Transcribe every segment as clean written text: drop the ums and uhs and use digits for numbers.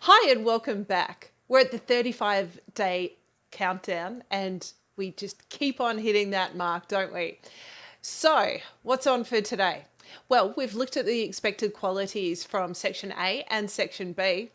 Hi and welcome back. We're at the 35-day countdown and we just keep on hitting that mark, don't we? So, what's on for today? Well, we've looked at the expected qualities from section A and section B.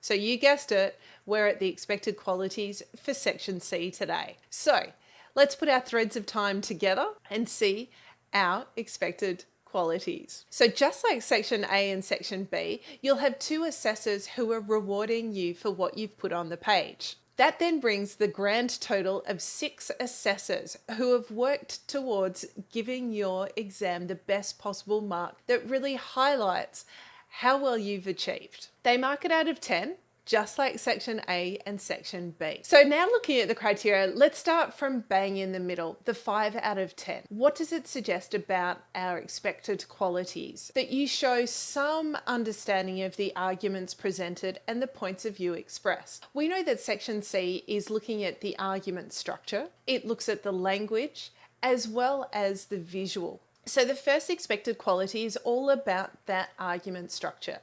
So you guessed it, we're at the expected qualities for section C today. So, let's put our threads of time together and see our expected qualities. So just like section A and section B, you'll have two assessors who are rewarding you for what you've put on the page. That then brings the grand total of 6 assessors who have worked towards giving your exam the best possible mark that really highlights how well you've achieved. They mark it out of 10, just like section A and section B. So now looking at the criteria, let's start from bang in the middle, the 5 out of 10. What does it suggest about our expected qualities? That you show some understanding of the arguments presented and the points of view expressed. We know that section C is looking at the argument structure. It looks at the language as well as the visual. So the first expected quality is all about that argument structure.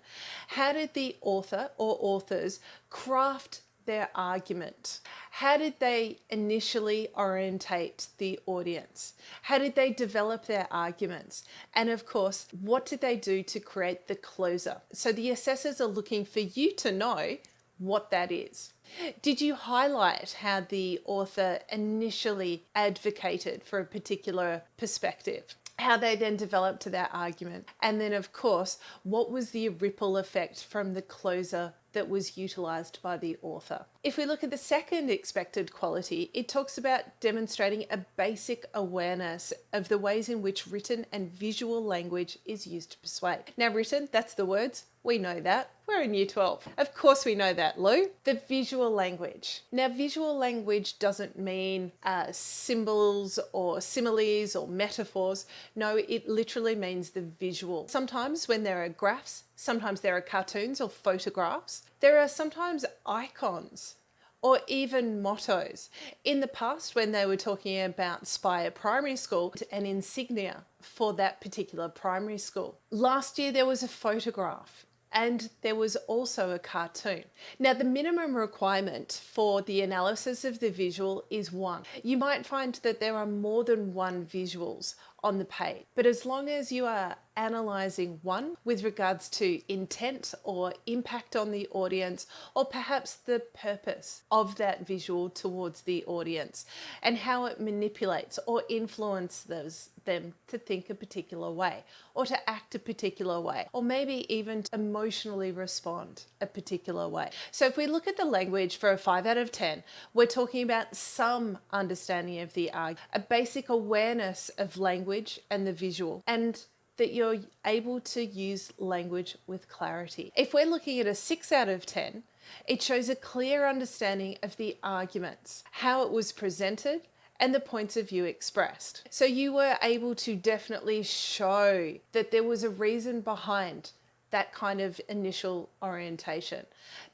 How did the author or authors craft their argument? How did they initially orientate the audience? How did they develop their arguments? And of course, what did they do to create the closer? So the assessors are looking for you to know what that is. Did you highlight how the author initially advocated for a particular perspective? How they then developed to their argument? And then of course, what was the ripple effect from the closer that was utilized by the author? If we look at the second expected quality, it talks about demonstrating a basic awareness of the ways in which written and visual language is used to persuade. Now written, that's the words. We know that. We're in Year 12. Of course we know that, Lou. The visual language. Now visual language doesn't mean symbols or similes or metaphors. No, it literally means the visual. Sometimes when there are graphs, sometimes there are cartoons or photographs. There are sometimes icons or even mottos. In the past, when they were talking about Spire Primary School, an insignia for that particular primary school. Last year, there was a photograph. And there was also a cartoon. Now, the minimum requirement for the analysis of the visual is 1. You might find that there are more than 1 visuals on the page, but as long as you are analysing one with regards to intent or impact on the audience, or perhaps the purpose of that visual towards the audience and how it manipulates or influences them to think a particular way or to act a particular way, or maybe even to emotionally respond a particular way. So if we look at the language for a 5 out of 10, we're talking about some understanding of the argument, a basic awareness of language and the visual, and that you're able to use language with clarity. If we're looking at a 6 out of 10, it shows a clear understanding of the arguments, how it was presented, and the points of view expressed. So you were able to definitely show that there was a reason behind that kind of initial orientation,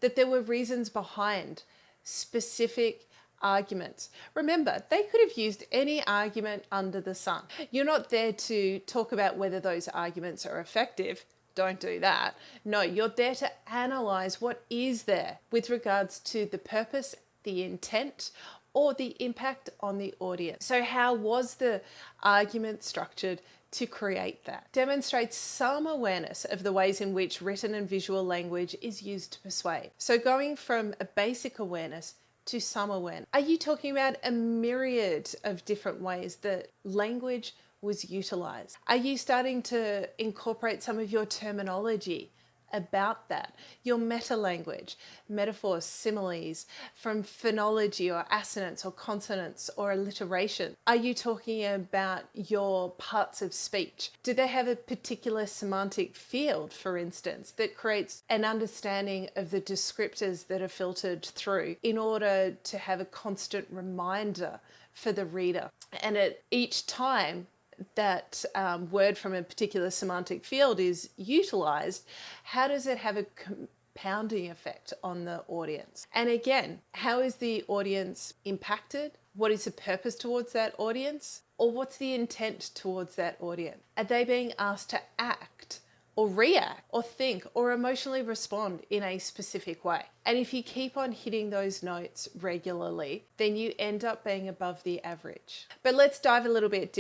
that there were reasons behind specific arguments. Remember, they could have used any argument under the sun. You're not there to talk about whether those arguments are effective. Don't do that. No, you're there to analyze what is there with regards to the purpose, the intent, or the impact on the audience. So how was the argument structured to create that? Demonstrates some awareness of the ways in which written and visual language is used to persuade. So going from a basic awareness to some awareness. Are you talking about a myriad of different ways that language was utilized? Are you starting to incorporate some of your terminology about that? Your meta language, metaphors, similes, from phonology or assonance or consonants or alliteration. Are you talking about your parts of speech? Do they have a particular semantic field, for instance, that creates an understanding of the descriptors that are filtered through in order to have a constant reminder for the reader? And at each time that word from a particular semantic field is utilized, how does it have a compounding effect on the audience? And again, how is the audience impacted? What is the purpose towards that audience? Or what's the intent towards that audience? Are they being asked to act or react or think or emotionally respond in a specific way. And if you keep on hitting those notes regularly, then you end up being above the average. But let's dive a little bit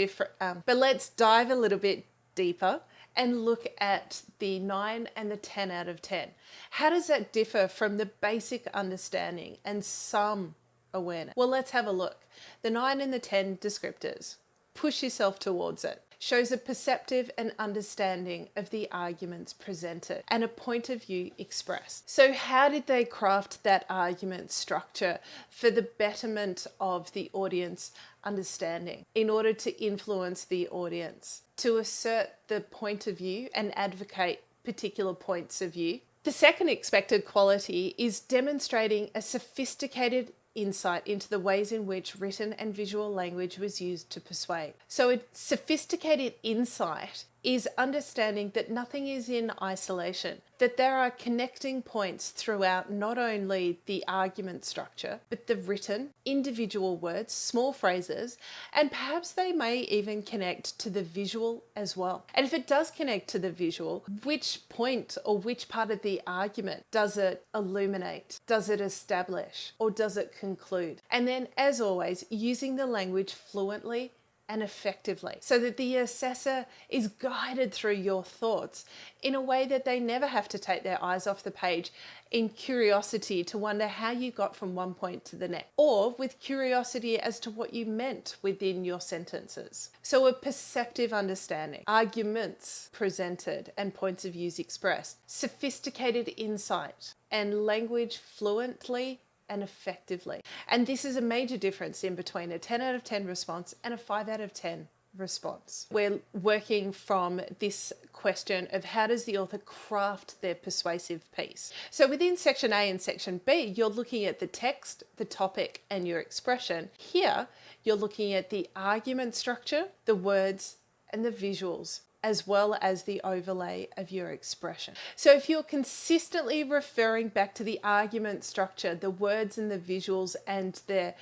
deeper and look at the 9 and the 10 out of 10. How does that differ from the basic understanding and some awareness? Well, let's have a look. The 9 and the 10 descriptors. Push yourself towards it. Shows a perceptive and understanding of the arguments presented and a point of view expressed. So how did they craft that argument structure for the betterment of the audience understanding in order to influence the audience, to assert the point of view and advocate particular points of view? The second expected quality is demonstrating a sophisticated insight into the ways in which written and visual language was used to persuade. So a sophisticated insight is understanding that nothing is in isolation, that there are connecting points throughout not only the argument structure, but the written, individual words, small phrases, and perhaps they may even connect to the visual as well. And if it does connect to the visual, which point or which part of the argument does it illuminate? Does it establish? Or does it conclude? And then, as always, using the language fluently and effectively so that the assessor is guided through your thoughts in a way that they never have to take their eyes off the page in curiosity to wonder how you got from one point to the next, or with curiosity as to what you meant within your sentences. So a perceptive understanding, arguments presented and points of views expressed, sophisticated insight, and language fluently and effectively. And this is a major difference in between a 10 out of 10 response and a 5 out of 10 response. We're working from this question of how does the author craft their persuasive piece. So within section A and section B, you're looking at the text, the topic, and your expression. Here, you're looking at the argument structure, the words, and the visuals, as well as the overlay of your expression. So if you're consistently referring back to the argument structure, the words and the visuals and their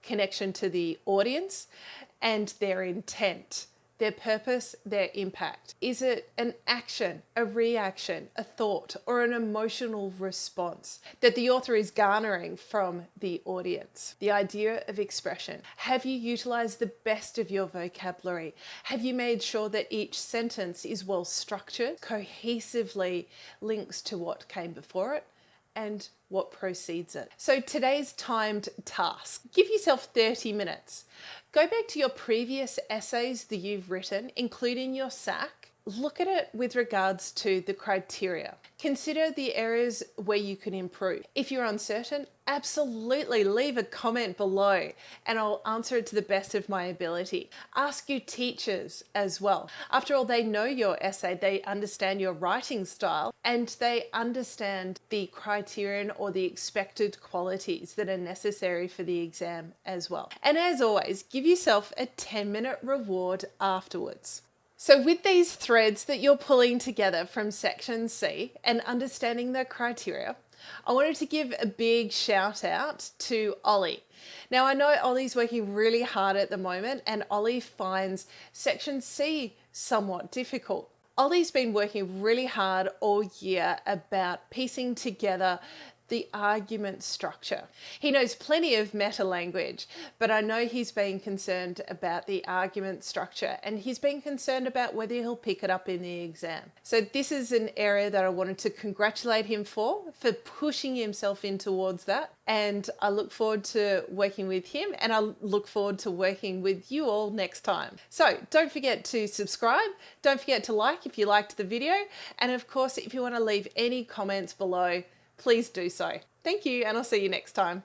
connection to the audience and their intent, their purpose, their impact. Is it an action, a reaction, a thought, or an emotional response that the author is garnering from the audience? The idea of expression. Have you utilized the best of your vocabulary? Have you made sure that each sentence is well structured, cohesively links to what came before it, and what precedes it? So today's timed task, give yourself 30 minutes. Go back to your previous essays that you've written, including your SAC. Look at it with regards to the criteria. Consider the areas where you can improve. If you're uncertain, absolutely leave a comment below and I'll answer it to the best of my ability. Ask your teachers as well. After all, they know your essay, they understand your writing style, and they understand the criterion or the expected qualities that are necessary for the exam as well. And as always, give yourself a 10-minute reward afterwards. So with these threads that you're pulling together from section C and understanding the criteria, I wanted to give a big shout out to Ollie. Now I know Ollie's working really hard at the moment and Ollie finds section C somewhat difficult. Ollie's been working really hard all year about piecing together the argument structure. He knows plenty of meta language, but I know he's been concerned about the argument structure and he's been concerned about whether he'll pick it up in the exam. So this is an area that I wanted to congratulate him for pushing himself in towards that. And I look forward to working with him and I look forward to working with you all next time. So don't forget to subscribe. Don't forget to like if you liked the video. And of course, if you want to leave any comments below, please do so. Thank you, and I'll see you next time.